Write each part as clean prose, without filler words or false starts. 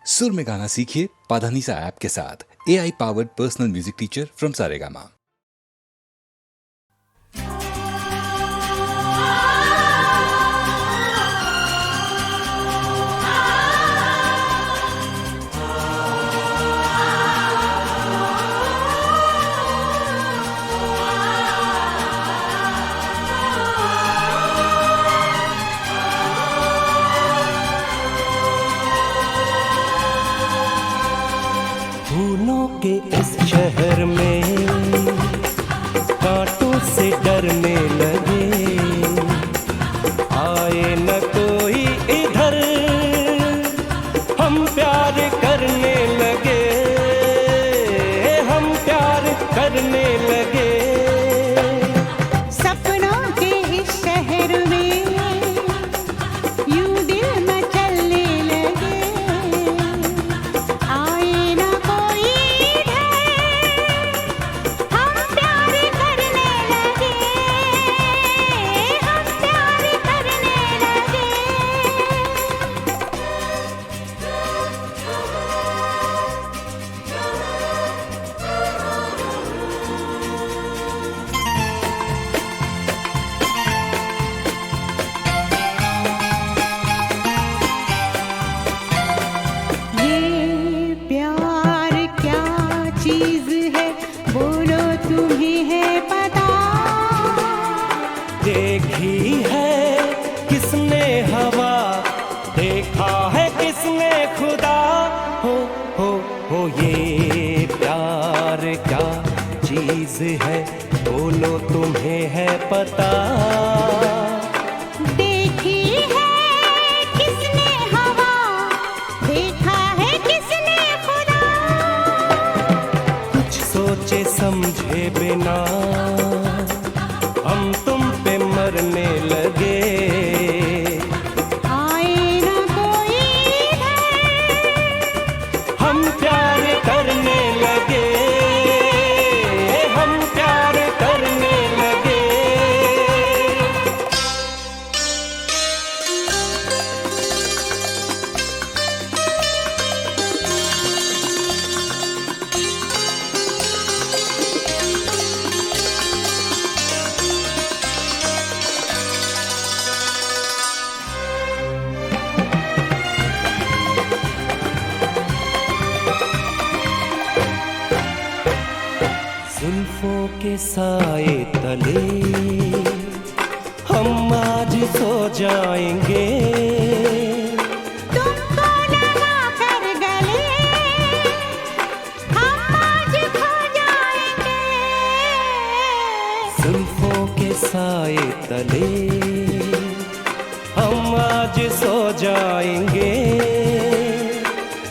सुर में गाना सीखिए पाधानीसा ऐप के साथ। AI powered personal music teacher from Saregama. फूलों के इस शहर में कांटों से डरने लगे, आए न कोई इधर, हम प्यार करने लगे, हम प्यार करने लगे। सपनों के इस शहर में यूं दिल मचलने लगे, आए ना कोई इधर, हम प्यार करने लगे, हम प्यार करने लगे। ये प्यार क्या चीज है, बोलो तुम्हें है पता? देखी है किसने हवा, देखा है किसने खुदा, हो ये प्यार क्या चीज है, बोलो तुम्हें है पता? देखी है किसने हवा, देखा है किसने खुदा? कुछ सोचे समझे बिना हम तुम पे मरने लगे, आए ना कोई इधर, हम प्यार करने लगे, हम प्यार करने लगे। जुल्फों के साए तले हम आज सो जाएंगे, तुमको लगा कर गले, हम आज खो जाएंगे। जुल्फों के साए तले हम आज सो जाएंगे,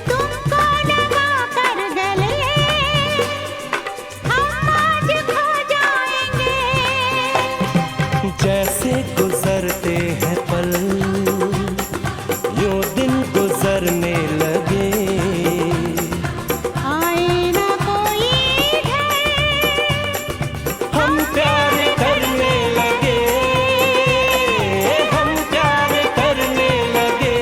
तुमको लगा कर गले, हम आज खो जाएंगे। जैसे गुजरते हैं पल यूं दिन गुजरने लगे, आए ना कोई इधर, हम प्यार करने लगे, हम प्यार करने लगे।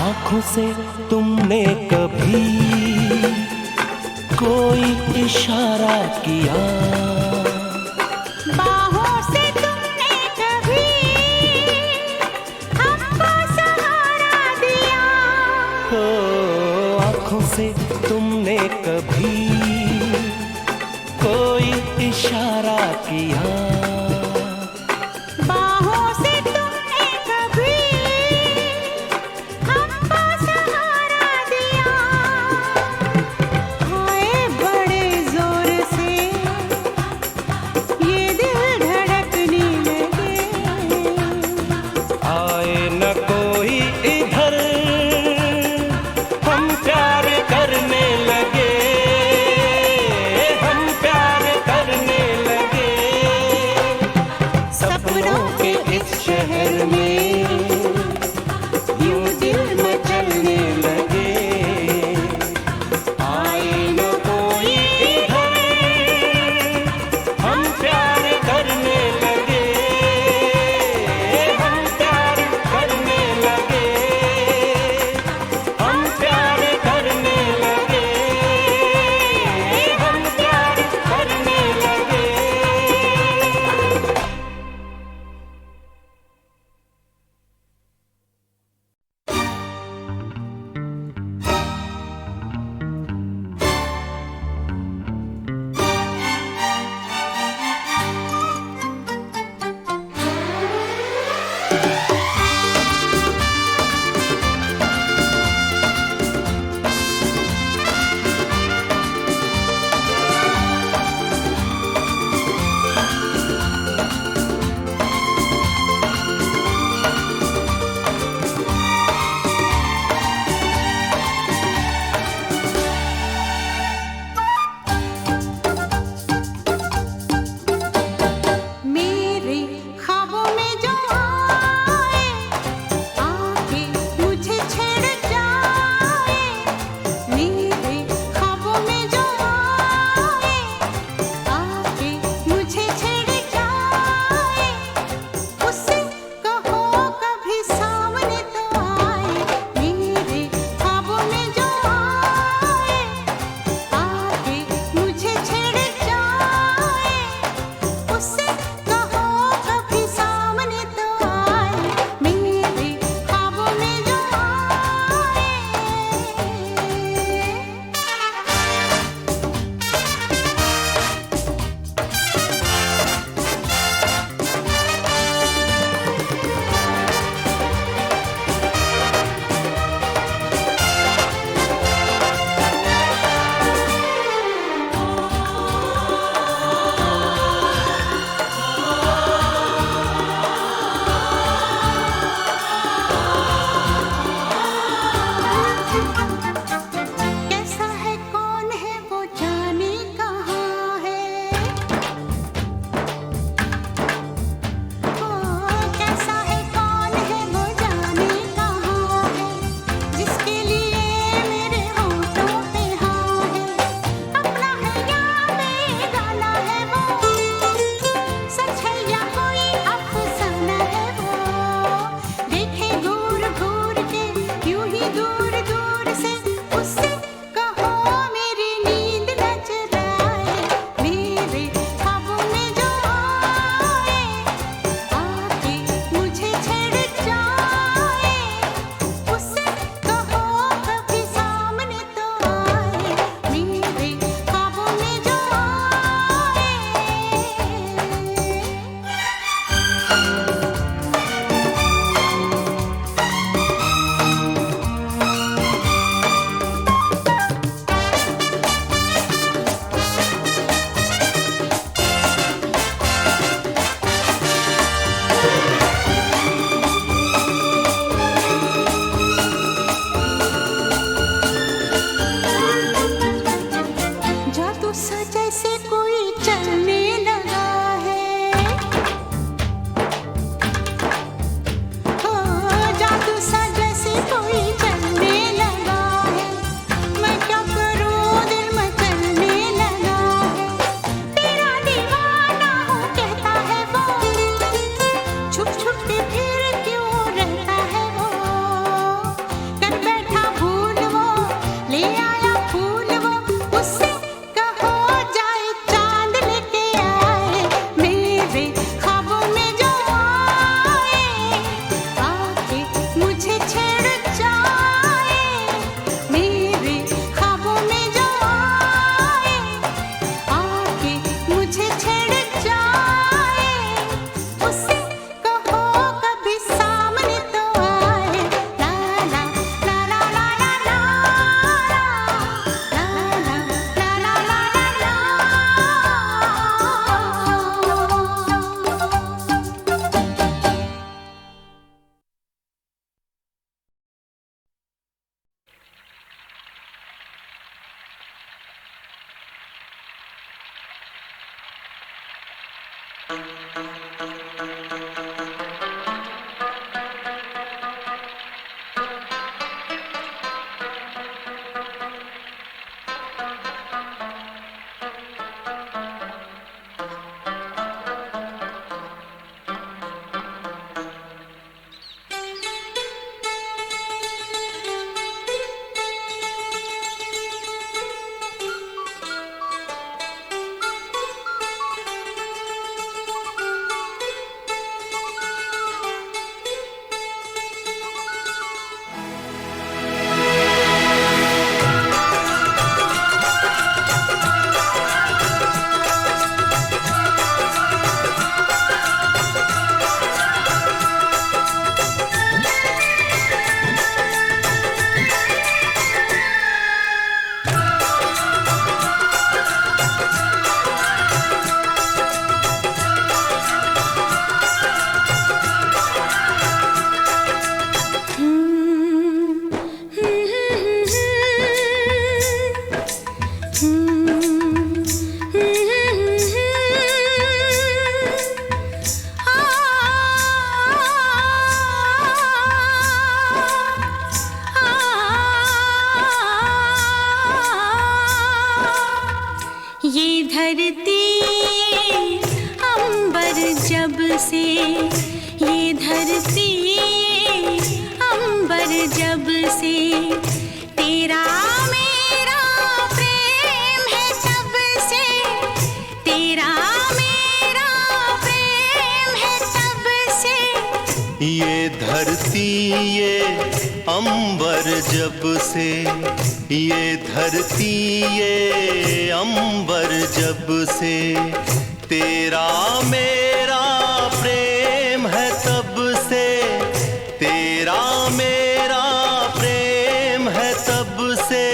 आँखों से तुमने कभी कोई इशारा किया, बाहों से तुमने कभी हमको सहारा दिया, हो आँखों से तुमने कभी कोई इशारा किया, बाहों से तुमने कभी हमको सहारा दिया। हाय बड़े जोर से ये दिल धड़कने लगे, आए न कोई इधर, हम प्यार करने लगे, हम प्यार करने लगे। से, ये धरती ये अंबर जब से, तेरा मेरा प्रेम है तब से, तेरा मेरा प्रेम है तब से। ये धरती ये अंबर जब से, ये धरती ये अंबर जब से, तेरा मेरा प्रेम है तब से, तेरा मेरा प्रेम है तब से।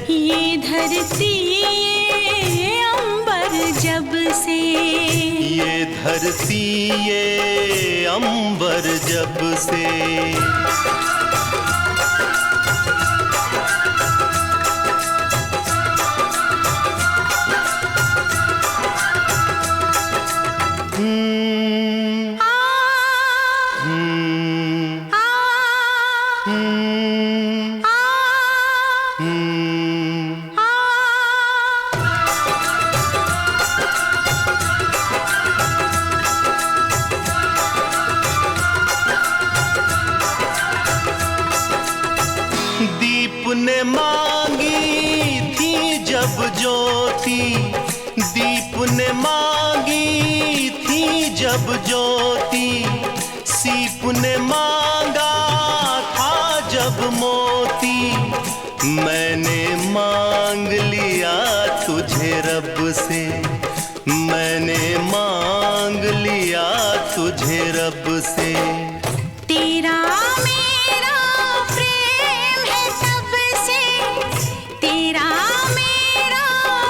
ये धरती ये अंबर जब से, ये धरती ये अंबर जब से। दीप ने मांगी थी जब ज्योति, दीप ने मांगी थी जब ज्योति, सीप ने मांगा था जब मोती, मैंने मांग लिया तुझे रब से, मैंने मांग लिया तुझे रब से। तेरा मेरा प्रेम है तब से, तेरा मेरा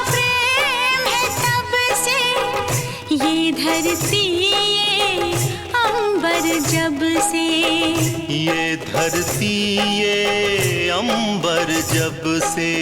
प्रेम है तब से। ये धरती ये अंबर जब से, ये धरती ये अंबर जब से।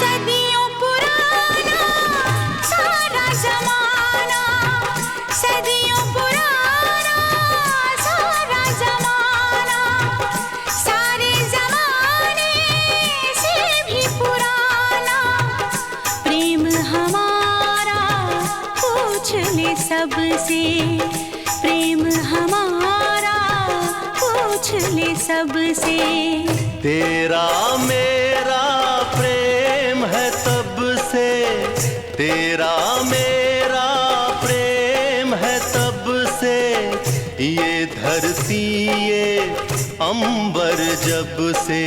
सदियों पुराना सारा जमाना, सदियों पुराना सारा जमाना, सारे जमाने से भी पुराना प्रेम हमारा, पूछ ले सबसे, प्रेम हमारा पूछ ले सबसे। तेरा मेरा प्रेम है तब से, तेरा मेरा प्रेम है तब से। ये धरती ये अंबर जब से,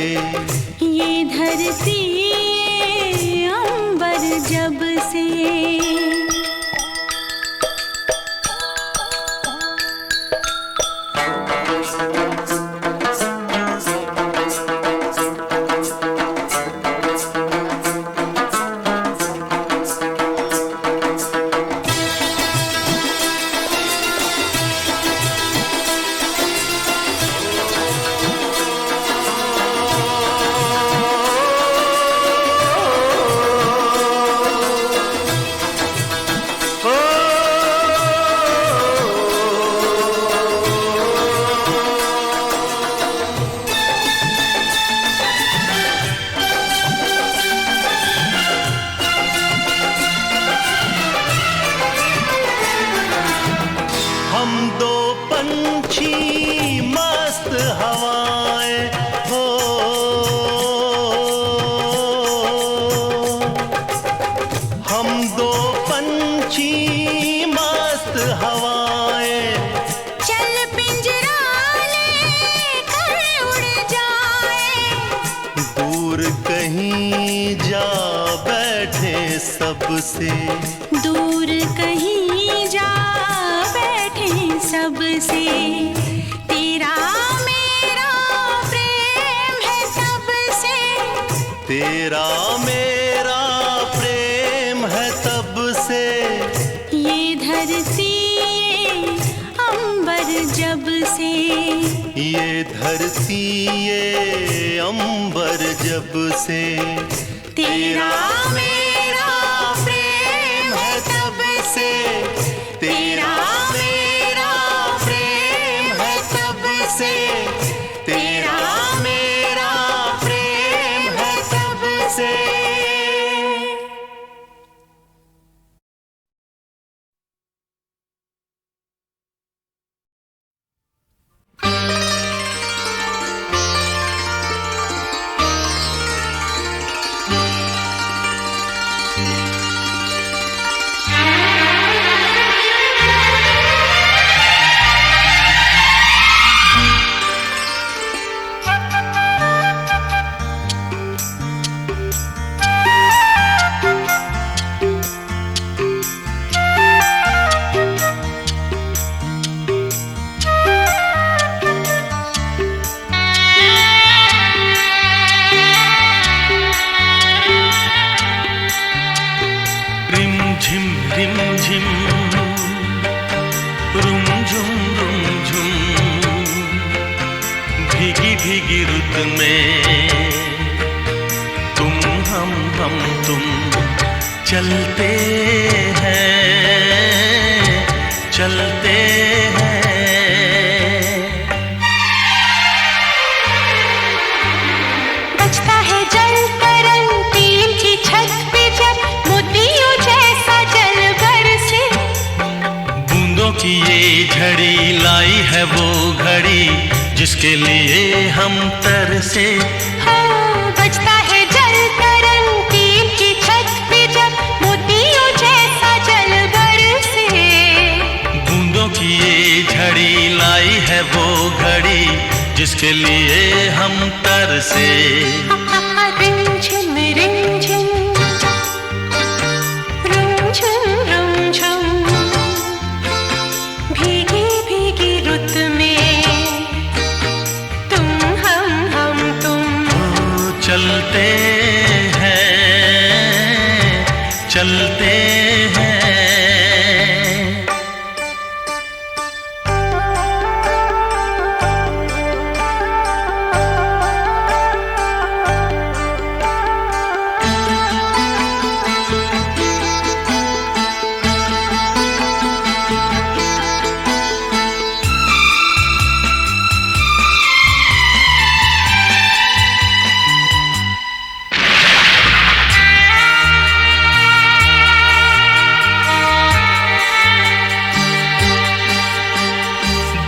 ये धरती ये अंबर जब से। हम दो पंछी मस्त हवाएं हो, हम दो पंछी मस्त हवाएं, चल पिंजरा ले कर उड़ जाए, दूर कहीं जा बैठे सबसे, दूर कहीं जा बैठे सबसे। तेरा मेरा प्रेम है तब से, तेरा मेरा प्रेम है तब से। ये से। ये धरती ये अंबर जब से तेरा मेरा प्रेम है तब से, तेरा मेरा प्रेम है तब से, तेरा मेरा प्रेम है तब से। भीगी रुत में तुम हम तुम चलते हैं। बजता है जल तरंग टीम की छत पे जब मोतियों जैसा जल बरसे। बूंदों की ये झड़ी लाई है वो घड़ी जिसके लिए हम तरसे। हाँ, बजता है जल तरंग टीम की छत पे जब मोतियों जैसा जल बरसे। बूंदों की ये झड़ी लाई है वो घड़ी जिसके लिए हम तरसे। रिमझिम रिमझिम रिमझिम रिमझिम भीगी भीगी रुत में तुम हम तुम चलते हैं।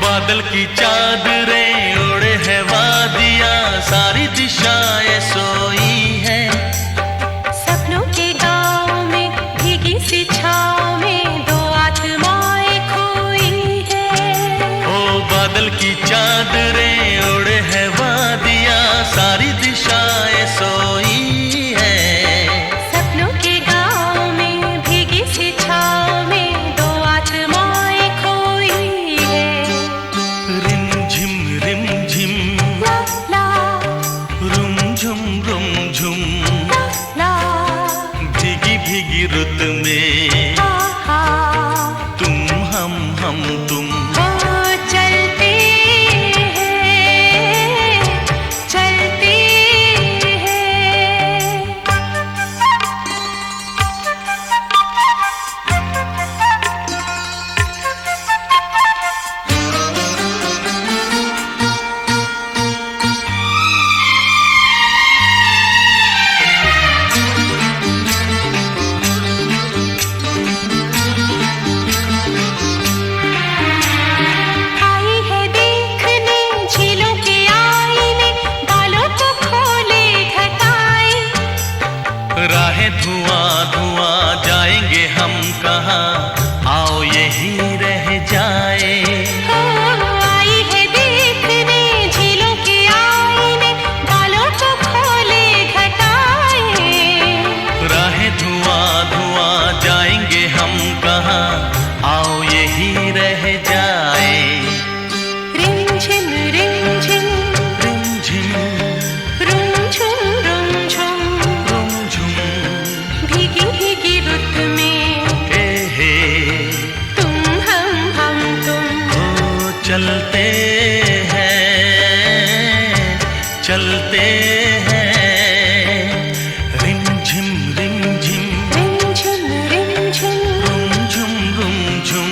बादल की चादरें ओढ़े है वादियाँ सारी दिशाएं सोई है। सपनों के गाँव में भीगी सी छाँव में दो आत्माएं खोई है। ओ बादल की चादरें ओढ़े है वादियाँ सारी दिशाएं सोई है। सपनों के गाँव में भीगी सी छाँव में दो आत्माएं खोई है। रिमझिम रिमझिम ला ला रुमझुम रुमझुम ला भीगी भीगी रुत में आहा तुम हम तुम वो चलते हैं। हैं चलते हैं रिमझिम रिमझिम रिमझिम रिमझिम रुमझुम रुमझुम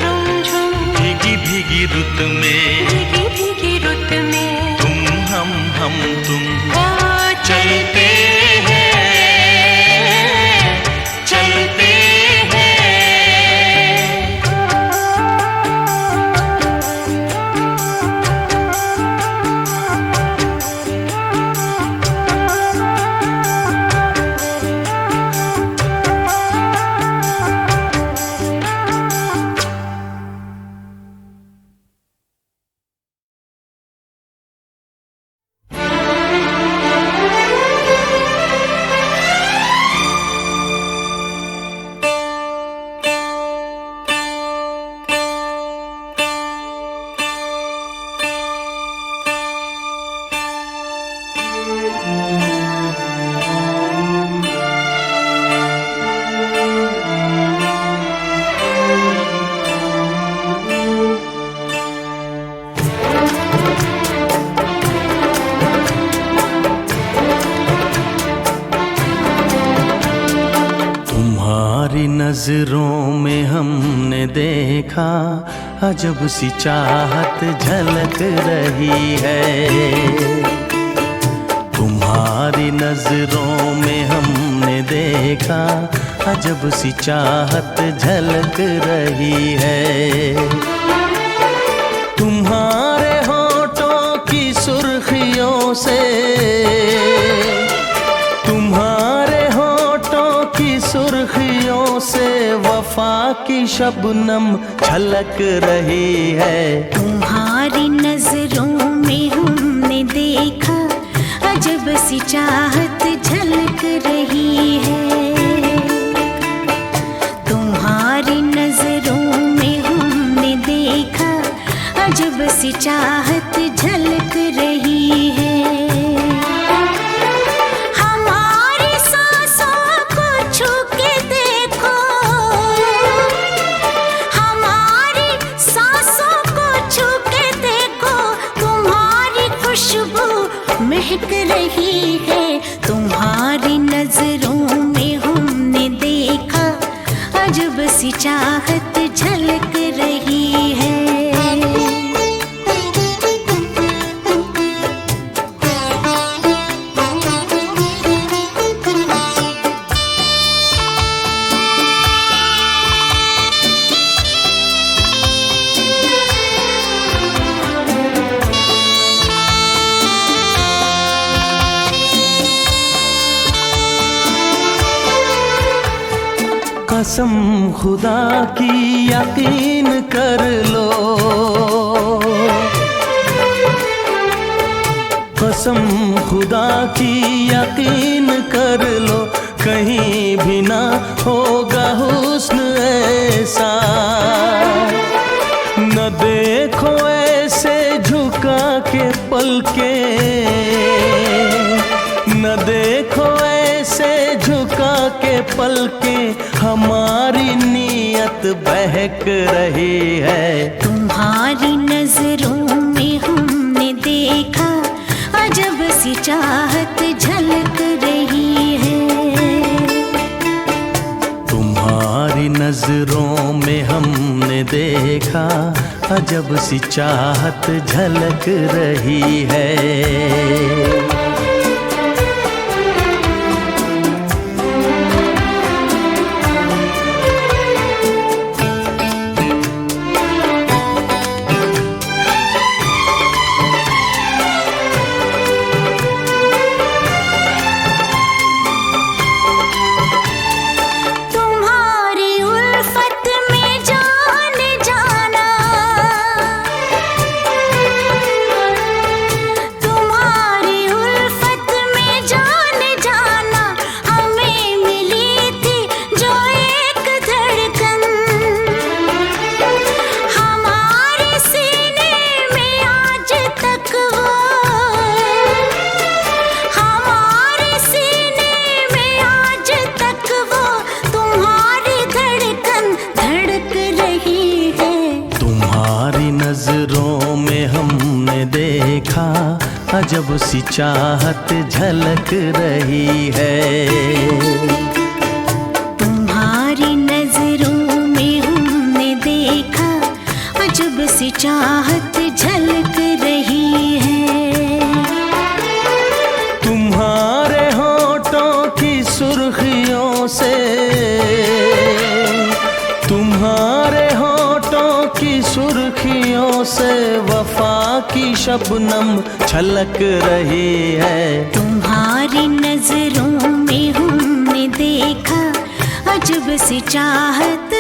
रुमझुम भीगी भीगी रुत में भीगी भीगी रुत में तुम हम तुम वो चलते हैं चलते तुम्हारी नजरों में हमने देखा अजब सी चाहत झलक रही है। तुम्हारी नजरों में हमने देखा अजब सी चाहत झलक रही है। तुम्हारे होठों की सुर्खियों से तुम्हारे होठों की सुर्खियों से वफा की शबनम छलक रही है। तुम्हारी नजरों में हमने देखा अजब सी चाहत झलक रही है। तुम्हारी नजरों में हमने देखा अजब सी चाहत झलक रही है। हमारी सांसों को छू के देखो, हमारी सांसों को छू के देखो, तुम्हारी खुशबू महक रही है। तुम्हारी नजरों में हमने देखा अजब सी चाहत झलक रही है। कसम खुदा की यकीन कर लो, कसम खुदा की यकीन कर लो, कहीं भी ना होगा हुस्न ऐसा। न देखो ऐसे झुका के पलके, न देखो ऐसे झुका के पलके, हमारी नीयत बहक रही है। तुम्हारी नजरों में हमने देखा अजब सी चाहत झलक रही है। तुम्हारी नजरों में हमने देखा अजब सी चाहत झलक रही है। तुम्हारी नजरों में हमने देखा, अजब सी चाहत झलक रही है। तुम्हारी नजरों में हमने देखा, अजब सी चाहत झलक रही है। तुम्हारे होठों की सुर्खियों से, तुम्हारे होठों की सुर्खियों से वफा की शबनम छलक रही है। तुम्हारी नजरों में हमने देखा, अजब सी चाहत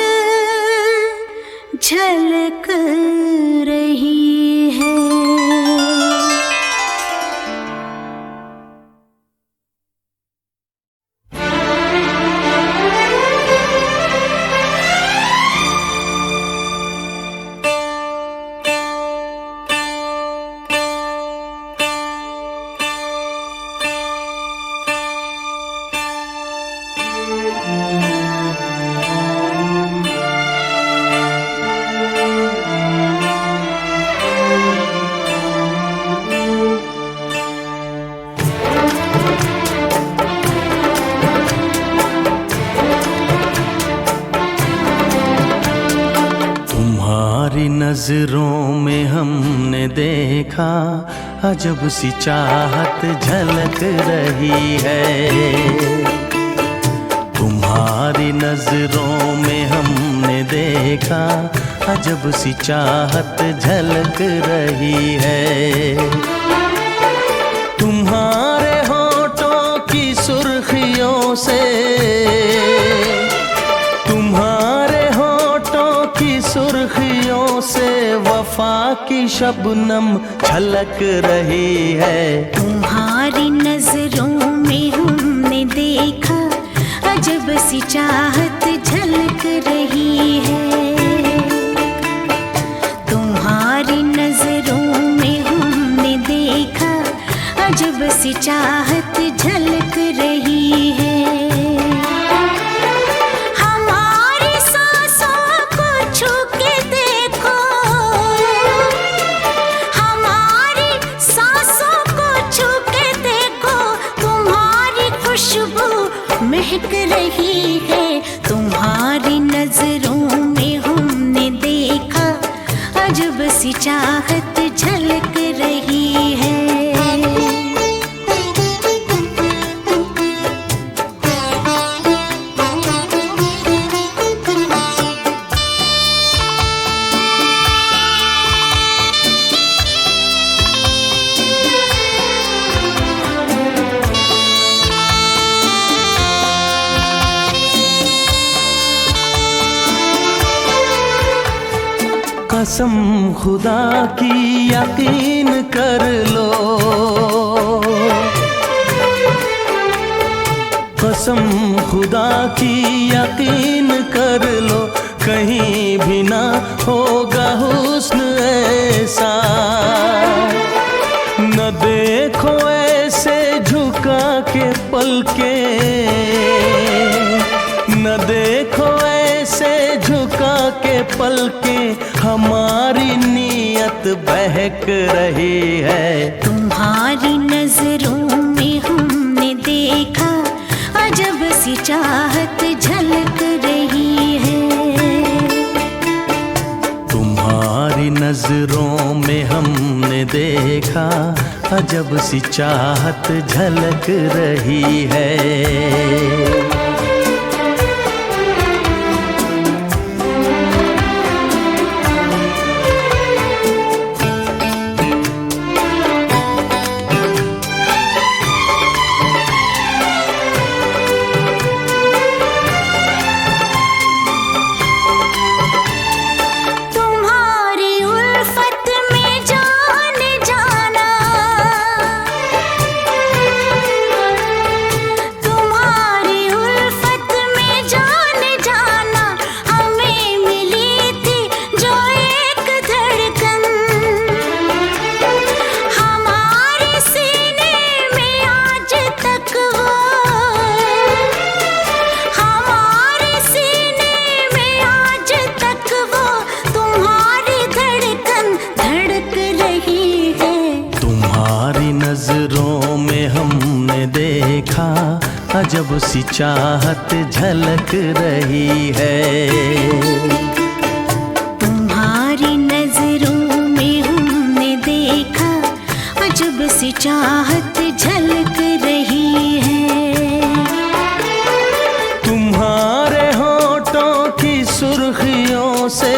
झलक रही है। तुम्हारी नजरों में हमने देखा, अजब सी चाहत झलक रही है। तुम्हारी नजरों में हमने देखा, अजब सी चाहत झलक रही है। तुम्हारे होठों की सुर्खियों से, तुम्हारे होठों की सुर्खियों से वफा की शबनम छलक रही है। तुम्हारी नजरों में हमने देखा, अजब सी चाहत झलक रही है। तुम्हारी नजरों में हमने देखा, अजब सी चाहत झलक रही है। हमारी सांसों को छू के देखो, हमारी सांसों को छू के देखो, तुम्हारी खुशबू महक रही है। तुम्हारी नजरों में हमने देखा, अजब सी चाहत झलक रही है। कसम खुदा की यकीन कर लो, कसम खुदा की यकीन कर लो, कहीं भी ना होगा हुस्न ऐसा। न देखो ऐसे झुका के पलके, न देखो ऐसे झुका के पलके, हमारी नीयत बहक रही है। तुम्हारी नजरों में हमने देखा, अजब सी चाहत झलक रही है। तुम्हारी नजरों में हमने देखा, अजब सी चाहत झलक रही है। अजब सी चाहत झलक रही है। तुम्हारी नजरों में हमने देखा अजब सी चाहत झलक रही है। तुम्हारे होठों की सुर्खियों से,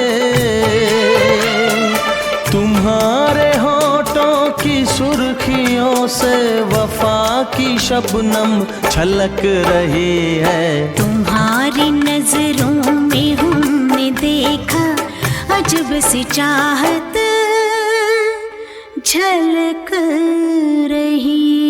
तुम्हारे होठों की सुर्खियों से वफा की शबनम छलक रही है। तुम्हारी नजरों में हमने देखा अजब सी चाहत झलक रही